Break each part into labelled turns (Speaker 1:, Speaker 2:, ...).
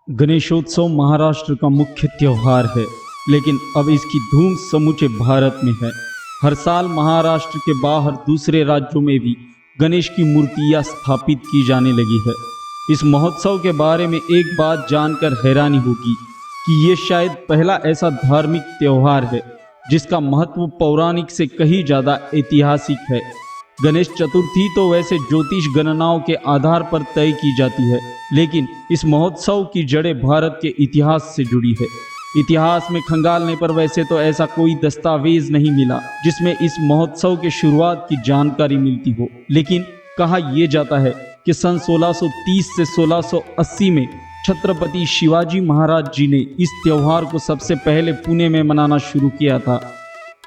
Speaker 1: गणेशोत्सव महाराष्ट्र का मुख्य त्योहार है, लेकिन अब इसकी धूम समूचे भारत में है। हर साल महाराष्ट्र के बाहर दूसरे राज्यों में भी गणेश की मूर्तियां स्थापित की जाने लगी है। इस महोत्सव के बारे में एक बात जानकर हैरानी होगी कि ये शायद पहला ऐसा धार्मिक त्योहार है जिसका महत्व पौराणिक से कहीं ज़्यादा ऐतिहासिक है। गणेश चतुर्थी तो वैसे ज्योतिष गणनाओं के आधार पर तय की जाती है, लेकिन इस महोत्सव की जड़ें भारत के इतिहास से जुड़ी है। इतिहास में खंगालने पर वैसे तो ऐसा कोई दस्तावेज नहीं मिला जिसमें इस महोत्सव के शुरुआत की जानकारी मिलती हो, लेकिन कहा यह जाता है कि सन 1630 से 1680 में छत्रपति शिवाजी महाराज जी ने इस त्योहार को सबसे पहले पुणे में मनाना शुरू किया था।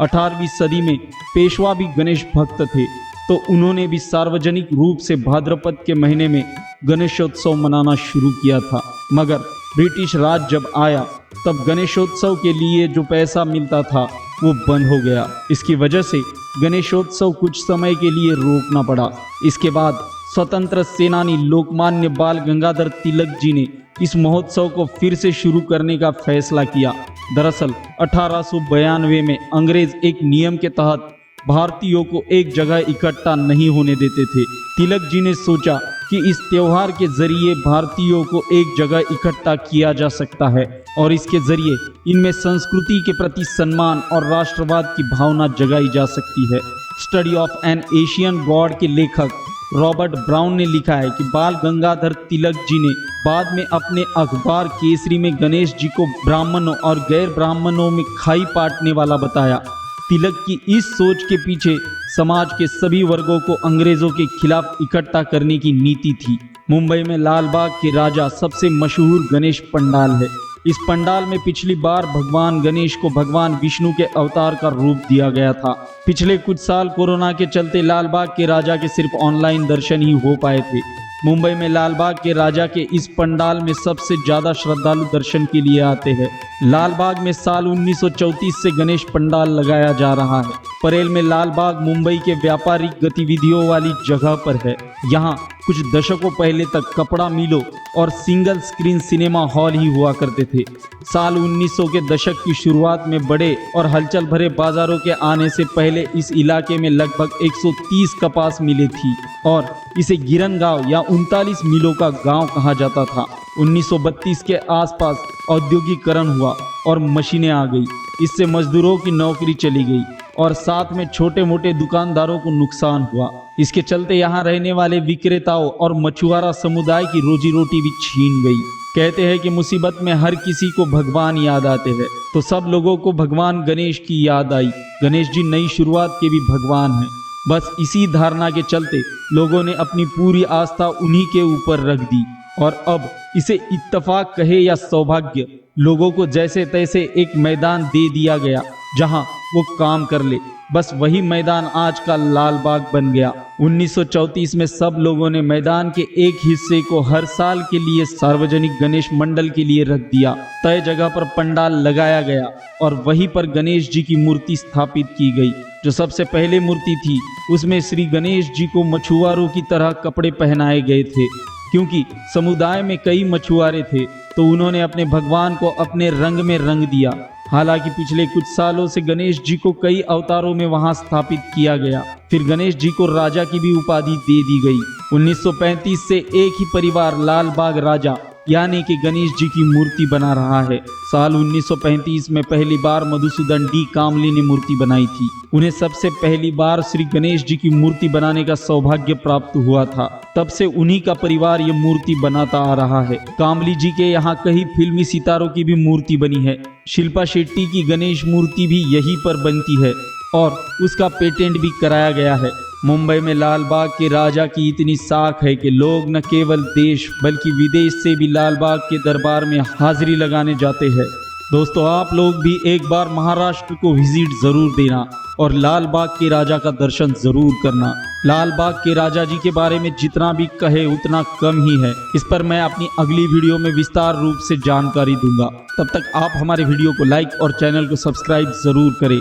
Speaker 1: 18वीं सदी में पेशवा भी गणेश भक्त थे, तो उन्होंने भी सार्वजनिक रूप से भाद्रपद के महीने में गणेशोत्सव मनाना शुरू किया था। मगर ब्रिटिश राज जब आया तब गणेशोत्सव के लिए जो पैसा मिलता था वो बंद हो गया। इसकी वजह से गणेशोत्सव कुछ समय के लिए रोकना पड़ा। इसके बाद स्वतंत्र सेनानी लोकमान्य बाल गंगाधर तिलक जी ने इस महोत्सव को फिर से शुरू करने का फैसला किया। दरअसल 1892 में अंग्रेज एक नियम के तहत भारतीयों को एक जगह इकट्ठा नहीं होने देते थे। तिलक जी ने सोचा कि इस त्योहार के जरिए भारतीयों को एक जगह इकट्ठा किया जा सकता है और इसके जरिए इनमें संस्कृति के प्रति सम्मान और राष्ट्रवाद की भावना जगाई जा सकती है। Study of N Asian God के लेखक रॉबर्ट ब्राउन ने लिखा है कि बाल गंगाधर तिलक जी ने बाद में अपने अखबार केसरी में गणेश जी को ब्राह्मणों और गैर ब्राह्मणों में खाई पाटने वाला बताया। तिलक की इस सोच के पीछे समाज के सभी वर्गों को अंग्रेजों के खिलाफ इकट्ठा करने की नीति थी। मुंबई में लालबाग के राजा सबसे मशहूर गणेश पंडाल है। इस पंडाल में पिछली बार भगवान गणेश को भगवान विष्णु के अवतार का रूप दिया गया था। पिछले कुछ साल कोरोना के चलते लालबाग के राजा के सिर्फ ऑनलाइन दर्शन ही हो पाए थे। मुंबई में लालबाग के राजा के इस पंडाल में सबसे ज्यादा श्रद्धालु दर्शन के लिए आते हैं। लालबाग में साल 1934 से गणेश पंडाल लगाया जा रहा है। परेल में लालबाग मुंबई के व्यापारिक गतिविधियों वाली जगह पर है। यहाँ कुछ दशकों पहले तक कपड़ा मिलों और सिंगल स्क्रीन सिनेमा हॉल ही हुआ करते थे। साल 1900 के दशक की शुरुआत में बड़े और हलचल भरे बाजारों के आने से पहले इस इलाके में लगभग 130 कपास मिलें थी और इसे गिरन गांव या 39 मिलों का गांव कहा जाता था। 1932 के आसपास औद्योगिकरण हुआ और मशीनें आ गई। इससे मजदूरों की नौकरी चली गई और साथ में छोटे मोटे दुकानदारों को नुकसान हुआ। इसके चलते यहाँ रहने वाले विक्रेताओं और मछुआरा समुदाय की रोजी रोटी भी छीन गई। कहते हैं कि मुसीबत में हर किसी को भगवान याद आते हैं, तो सब लोगों को भगवान गणेश की याद आई। गणेश जी नई शुरुआत के भी भगवान हैं। बस इसी धारणा के चलते लोगों ने अपनी पूरी आस्था उन्हीं के ऊपर रख दी और अब इसे इत्तेफाक कहे या सौभाग्य, लोगों को जैसे तैसे एक मैदान दे दिया गया जहां वो काम कर ले। बस वही मैदान आज का लालबाग बन गया। 1934 में सब लोगों ने मैदान के एक हिस्से को हर साल के लिए सार्वजनिक गणेश मंडल के लिए रख दिया। तय जगह पर पंडाल लगाया गया और वहीं पर गणेश जी की मूर्ति स्थापित की गई। जो सबसे पहले मूर्ति थी उसमें श्री गणेश जी को मछुआरों की तरह कपड़े पहनाए गए थे। क्योंकि समुदाय में कई मछुआरे थे तो उन्होंने अपने भगवान को अपने रंग में रंग दिया। हालांकि पिछले कुछ सालों से गणेश जी को कई अवतारों में वहां स्थापित किया गया। फिर गणेश जी को राजा की भी उपाधि दे दी गई। 1935 से एक ही परिवार लालबाग राजा यानी कि गणेश जी की मूर्ति बना रहा है। साल 1935 में पहली बार मधुसूदन डी कामली ने मूर्ति बनाई थी। उन्हें सबसे पहली बार श्री गणेश जी की मूर्ति बनाने का सौभाग्य प्राप्त हुआ था। तब से उन्हीं का परिवार ये मूर्ति बनाता आ रहा है। कामली जी के यहाँ कई फिल्मी सितारों की भी मूर्ति बनी है। शिल्पा शेट्टी की गणेश मूर्ति भी यहीं पर बनती है और उसका पेटेंट भी कराया गया है। मुंबई में लालबाग के राजा की इतनी साख है कि लोग न केवल देश बल्कि विदेश से भी लालबाग के दरबार में हाजिरी लगाने जाते हैं। दोस्तों, आप लोग भी एक बार महाराष्ट्र को विजिट जरूर देना और लालबाग के राजा का दर्शन जरूर करना। लालबाग के राजा जी के बारे में जितना भी कहे उतना कम ही है। इस पर मैं अपनी अगली वीडियो में विस्तार रूप से जानकारी दूंगा। तब तक आप हमारे वीडियो को लाइक और चैनल को सब्सक्राइब जरूर करें।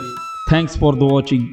Speaker 1: Thanks for the watching.